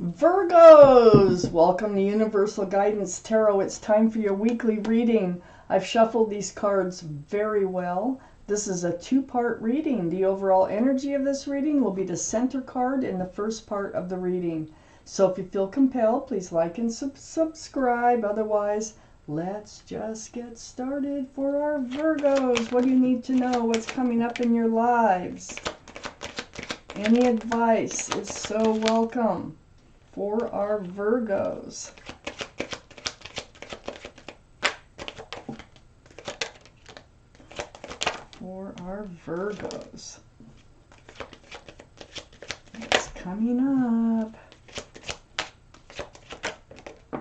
Virgos, welcome to Universal Guidance Tarot. It's time for your weekly reading. I've shuffled these cards very well. This is a two-part reading. The overall energy of this reading will be the center card in the first part of the reading. So if you feel compelled, please like and subscribe. Otherwise, let's just get started for our Virgos. What do you need to know? What's coming up in your lives? Any advice is so welcome for our Virgos. For our Virgos. What's coming up?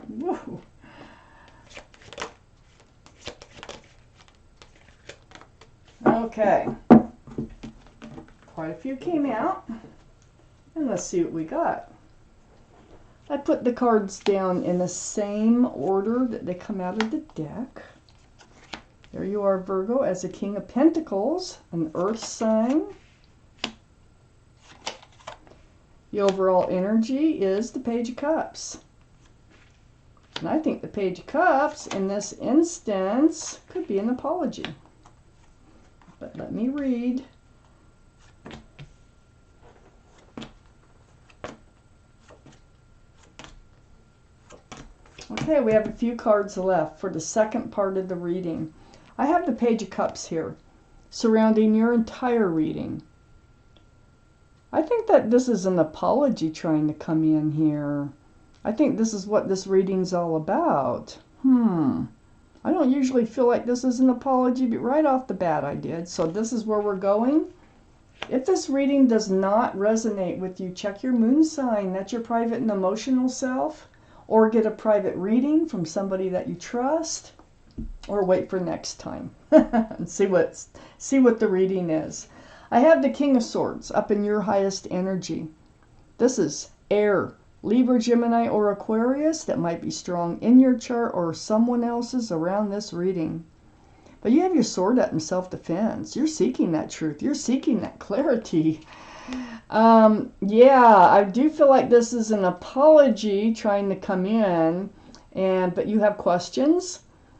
Woo! Okay. Quite a few came out. And let's see what we got. I put the cards down in the same order that they come out of the deck. There you are, Virgo, as a King of Pentacles, an earth sign. The overall energy is the Page of Cups. And I think the Page of Cups, in this instance, could be an apology. But let me read. Okay, we have a few cards left for the second part of the reading. I have the Page of Cups here, surrounding your entire reading. I think that this is an apology trying to come in here. I think this is what this reading's all about. I don't usually feel like this is an apology, but right off the bat I did. So this is where we're going. If this reading does not resonate with you, check your moon sign. That's your private and emotional self. Or get a private reading from somebody that you trust, or wait for next time and see what the reading is. I have the King of Swords up in your highest energy. This is air, Libra, Gemini, or Aquarius. That might be strong in your chart or someone else's around this reading. But you have your sword up in self-defense. You're seeking that truth. You're seeking that clarity. Yeah, I do feel like this is an apology trying to come in, but you have questions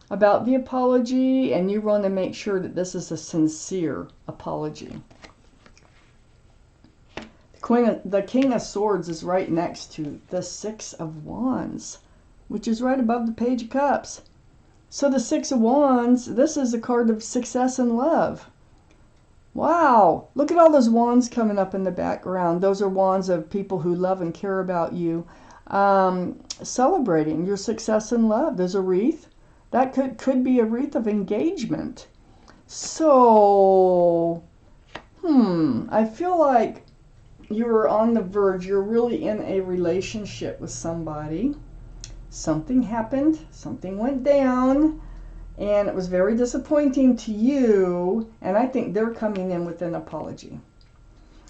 about the apology, and you want to make sure that this is a sincere apology. The King of Swords is right next to the Six of Wands, which is right above the Page of Cups. So the Six of Wands, this is a card of success and love. Wow, look at all those wands coming up in the background. Those are wands of people who love and care about you, celebrating your success and love. There's a wreath. That could be a wreath of engagement. So, I feel like you're on the verge. You're really in a relationship with somebody. Something happened. Something went down. And it was very disappointing to you, and I think they're coming in with an apology.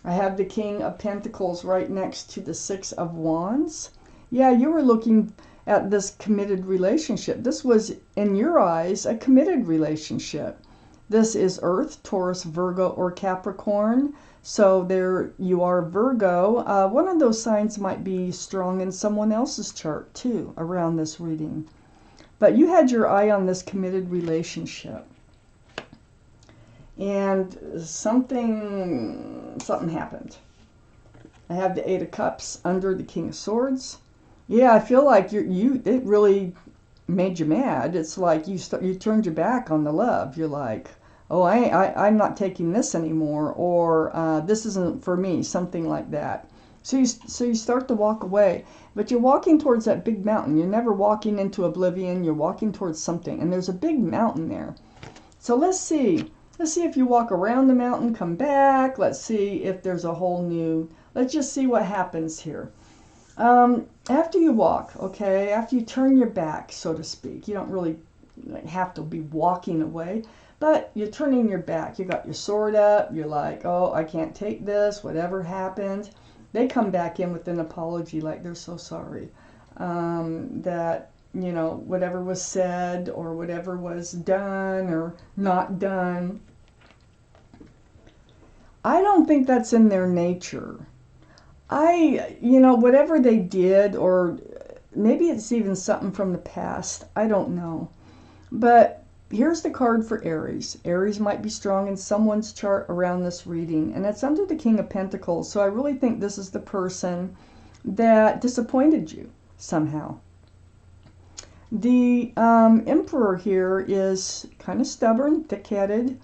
I have the King of Pentacles right next to the Six of Wands. Yeah, you were looking at this committed relationship. This was, in your eyes, a committed relationship. This is Earth, Taurus, Virgo, or Capricorn. So there you are, Virgo. One of those signs might be strong in someone else's chart, too, around this reading. But you had your eye on this committed relationship. And something happened. I have the Eight of Cups under the King of Swords. Yeah, I feel like it really made you mad. It's like you turned your back on the love. You're like, oh, I'm not taking this anymore, or this isn't for me, something like that. So you start to walk away, but you're walking towards that big mountain. You're never walking into oblivion. You're walking towards something, and there's a big mountain there. So let's see if you walk around the mountain, come back. Let's see if there's a whole new. Let's just see what happens here. After you walk, okay, after you turn your back, so to speak, you don't really have to be walking away, but you're turning your back. You got your sword up. You're like, oh, I can't take this. Whatever happened. They come back in with an apology, like they're so sorry that, whatever was said or whatever was done or not done. I don't think that's in their nature. whatever they did, or maybe it's even something from the past, I don't know. But here's the card for Aries. Aries might be strong in someone's chart around this reading, and it's under the King of Pentacles. So I really think this is the person that disappointed you somehow. The Emperor here is kind of stubborn, thick-headed.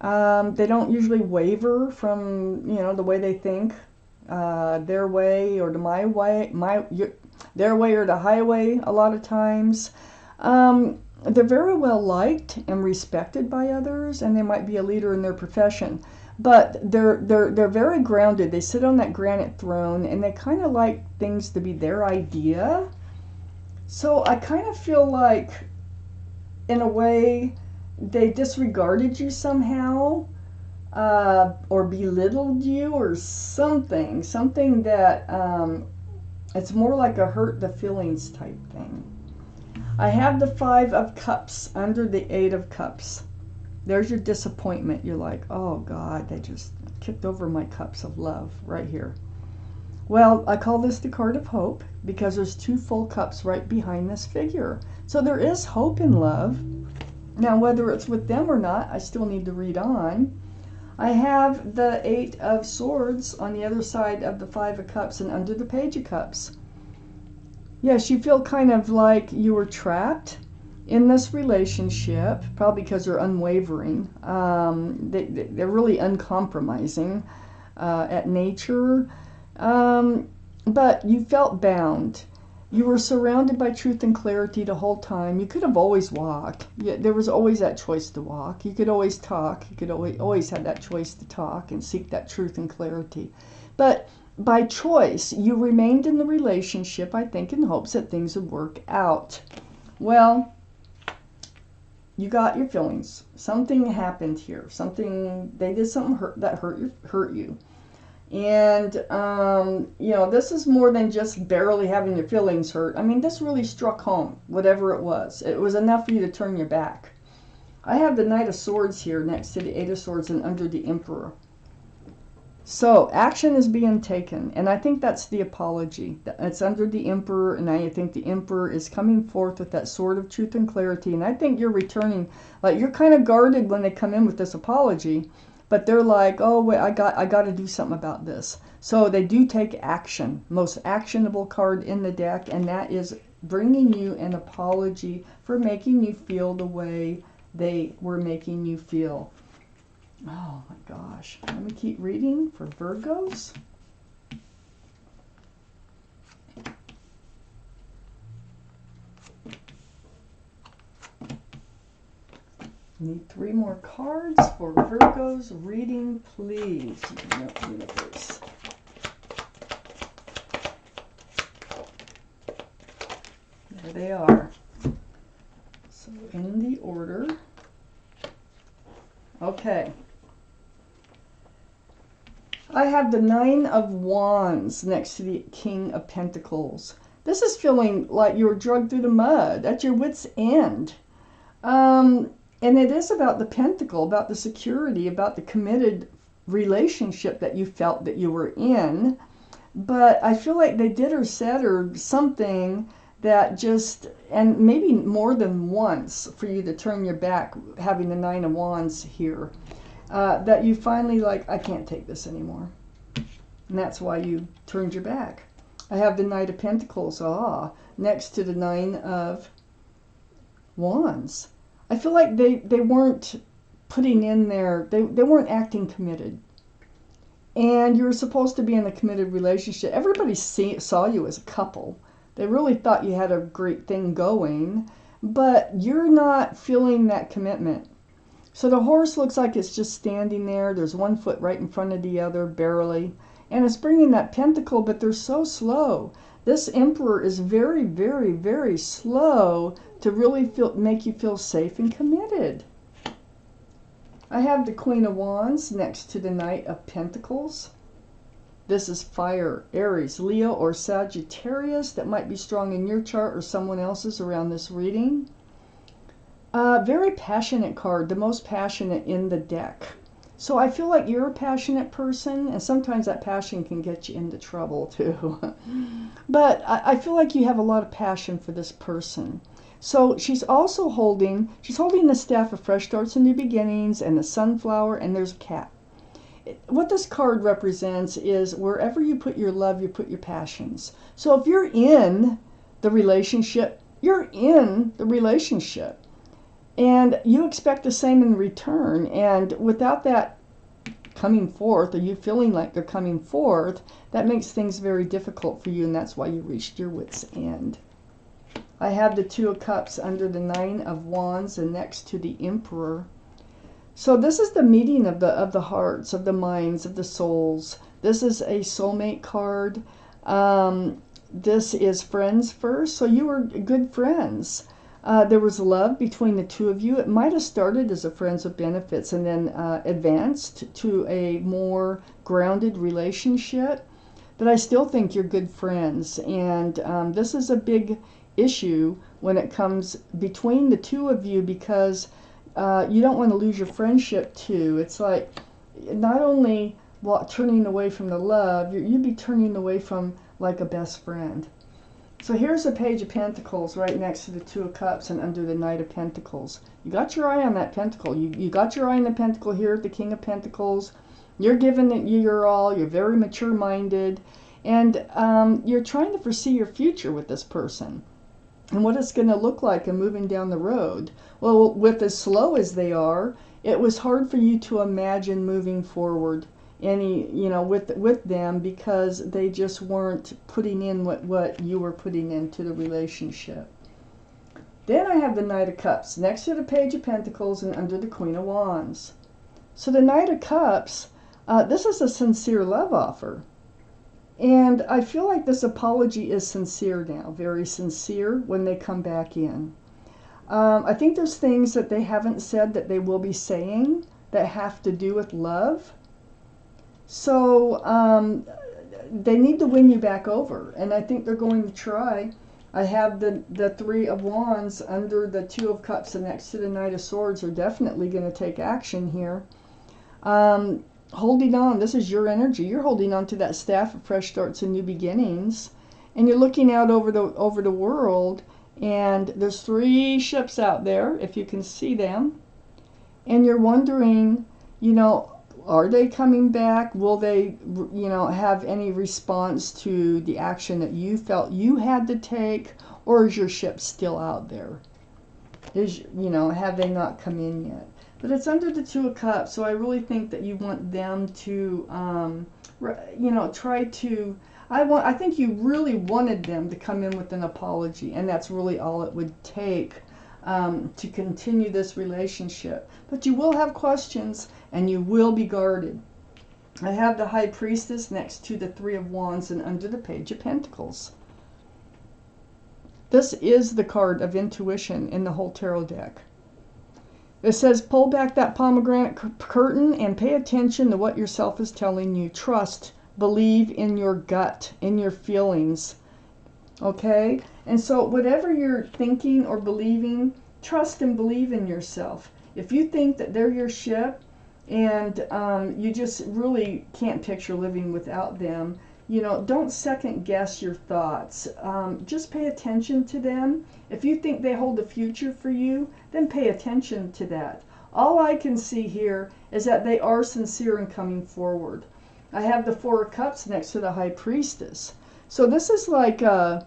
They don't usually waver from, the way they think, their way or to my way, their way or the highway a lot of times. They're very well liked and respected by others, and they might be a leader in their profession. But they're very grounded. They sit on that granite throne, and they kind of like things to be their idea. So I kind of feel like, in a way, they disregarded you somehow, or belittled you, or something that it's more like a hurt the feelings type thing. I have the 5 of Cups under the 8 of Cups. There's your disappointment. You're like, oh God, they just kicked over my cups of love right here. Well, I call this the card of hope because there's 2 full cups right behind this figure. So there is hope in love. Now, whether it's with them or not, I still need to read on. I have the 8 of Swords on the other side of the 5 of Cups and under the Page of Cups. Yes, you feel kind of like you were trapped in this relationship, probably because they're unwavering. They're really uncompromising at nature. But you felt bound. You were surrounded by truth and clarity the whole time. You could have always walked. There was always that choice to walk. You could always talk. You could always have that choice to talk and seek that truth and clarity. But by choice, you remained in the relationship, I think, in hopes that things would work out. Well, you got your feelings. Something happened here. They did something that hurt you. And, this is more than just barely having your feelings hurt. I mean, this really struck home, whatever it was. It was enough for you to turn your back. I have the Knight of Swords here next to the 8 of Swords and under the Emperor. So action is being taken, and I think that's the apology. It's under the Emperor, and I think the Emperor is coming forth with that sword of truth and clarity. And I think you're returning, like you're kind of guarded when they come in with this apology, but they're like, oh wait, I got to do something about this. So they do take action. Most actionable card in the deck, and that is bringing you an apology for making you feel the way they were making you feel. Oh my gosh. Let me keep reading for Virgos. Need 3 more cards for Virgos reading, please. Universe. There they are. So in the order. Okay. I have the 9 of Wands next to the King of Pentacles. This is feeling like you were dragged through the mud, at your wit's end. And it is about the pentacle, about the security, about the committed relationship that you felt that you were in. But I feel like they did or said or something that just, and maybe more than once for you to turn your back, having the 9 of Wands here. That you finally like, I can't take this anymore. And that's why you turned your back. I have the Knight of Pentacles, next to the 9 of Wands. I feel like they weren't putting in their, they weren't acting committed. And you were supposed to be in a committed relationship. Everybody saw you as a couple. They really thought you had a great thing going, but you're not feeling that commitment. So the horse looks like it's just standing there. There's 1 foot right in front of the other, barely. And it's bringing that pentacle, but they're so slow. This Emperor is very, very, very slow to really make you feel safe and committed. I have the Queen of Wands next to the Knight of Pentacles. This is fire, Aries, Leo, or Sagittarius. That might be strong in your chart or someone else's around this reading. Very passionate card, the most passionate in the deck. So I feel like you're a passionate person, and sometimes that passion can get you into trouble too. But I feel like you have a lot of passion for this person. So she's holding the staff of fresh starts and new beginnings, and the sunflower, and there's a cat. What this card represents is wherever you put your love, you put your passions. So if you're in the relationship, you're in the relationship. And you expect the same in return. And without that coming forth, or you feeling like they're coming forth, that makes things very difficult for you, and that's why you reached your wit's end. I have the Two of Cups under the Nine of Wands and next to the Emperor. So this is the meeting of the hearts, of the minds, of the souls. This is a soulmate card. This is friends first. So you were good friends. There was love between the two of you. It might have started as a friends with benefits and then advanced to a more grounded relationship. But I still think you're good friends. And this is a big issue when it comes between the two of you, because you don't want to lose your friendship too. It's like not only turning away from the love, you'd be turning away from like a best friend. So here's the Page of Pentacles right next to the Two of Cups and under the Knight of Pentacles. You got your eye on that pentacle. You got your eye on the pentacle here at the King of Pentacles. You're giving it your all. You're very mature-minded. And you're trying to foresee your future with this person and what it's going to look like in moving down the road. Well, with as slow as they are, it was hard for you to imagine moving forward with them, because they just weren't putting in what you were putting into the relationship. Then I have the Knight of Cups next to the Page of Pentacles and under the Queen of Wands. So the Knight of Cups, this is a sincere love offer. And I feel like this apology is sincere now, very sincere when they come back in. I think there's things that they haven't said that they will be saying that have to do with love. So they need to win you back over, and I think they're going to try. I have the Three of Wands under the Two of Cups and next to the Knight of Swords are definitely going to take action here. Holding on, this is your energy. You're holding on to that staff of fresh starts and new beginnings, and you're looking out over the world, and there's 3 ships out there, if you can see them, and you're wondering, are they coming back? Will they, have any response to the action that you felt you had to take, or is your ship still out there? Have they not come in yet? But it's under the Two of Cups, so I really think that you want them to, try to. I think you really wanted them to come in with an apology, and that's really all it would take to continue this relationship. But you will have questions, and you will be guarded. I have the High Priestess next to the Three of Wands and under the Page of Pentacles. This is the card of intuition in the whole tarot deck. It says, pull back that pomegranate curtain and pay attention to what yourself is telling you. Trust, believe in your gut, in your feelings. Okay? And so whatever you're thinking or believing, trust and believe in yourself. If you think that they're your ship and you just really can't picture living without them, don't second guess your thoughts. Just pay attention to them. If you think they hold a future for you, then pay attention to that. All I can see here is that they are sincere in coming forward. I have the Four of Cups next to the High Priestess. So this is like a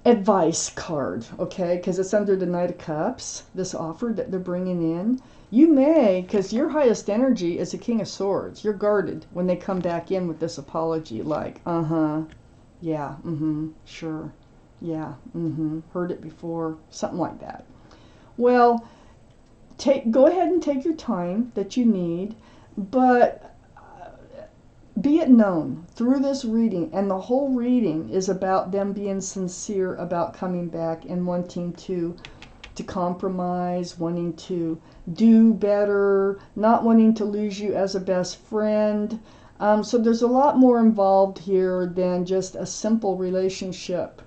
advice card, okay? Because it's under the Knight of Cups, this offer that they're bringing in. You may, because your highest energy is the King of Swords. You're guarded when they come back in with this apology, like, yeah, sure, yeah, heard it before, something like that. Well, go ahead and take your time that you need, but be it known through this reading, and the whole reading is about them being sincere about coming back and wanting to compromise, wanting to do better, not wanting to lose you as a best friend. So there's a lot more involved here than just a simple relationship.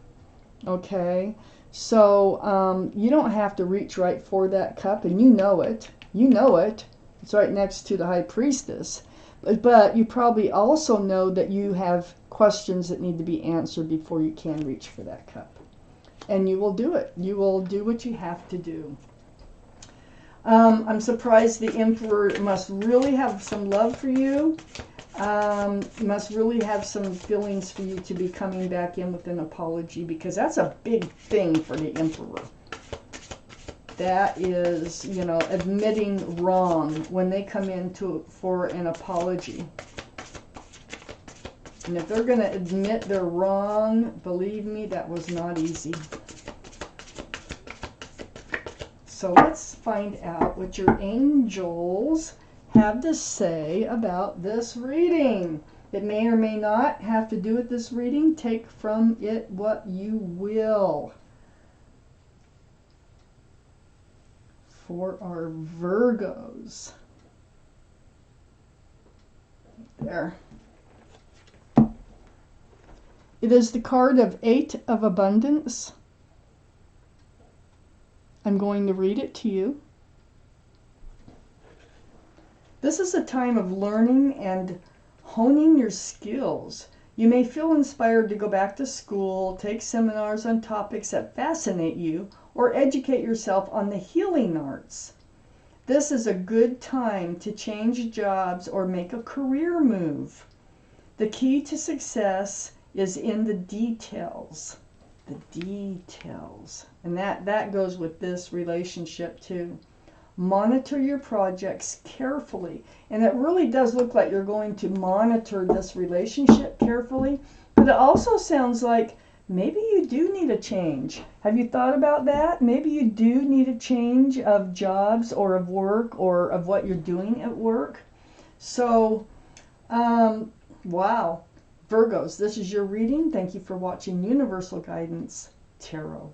Okay? So you don't have to reach right for that cup, and you know it. You know it. It's right next to the High Priestess. But you probably also know that you have questions that need to be answered before you can reach for that cup. And you will do it. You will do what you have to do. I'm surprised the Emperor must really have some love for you. Must really have some feelings for you to be coming back in with an apology, because that's a big thing for the Emperor. That is, you know, admitting wrong when they come in for an apology. And if they're going to admit they're wrong, believe me, that was not easy. So let's find out what your angels have to say about this reading. It may or may not have to do with this reading. Take from it what you will. For our Virgos. There. It is the card of 8 of Abundance. I'm going to read it to you. This is a time of learning and honing your skills. You may feel inspired to go back to school, take seminars on topics that fascinate you, or educate yourself on the healing arts. This is a good time to change jobs or make a career move. The key to success is in the details. The details. And that goes with this relationship too. Monitor your projects carefully. And it really does look like you're going to monitor this relationship carefully. But it also sounds like maybe you do need a change. Have you thought about that? Maybe you do need a change of jobs or of work or of what you're doing at work. So, wow. Virgos, this is your reading. Thank you for watching Universal Guidance Tarot.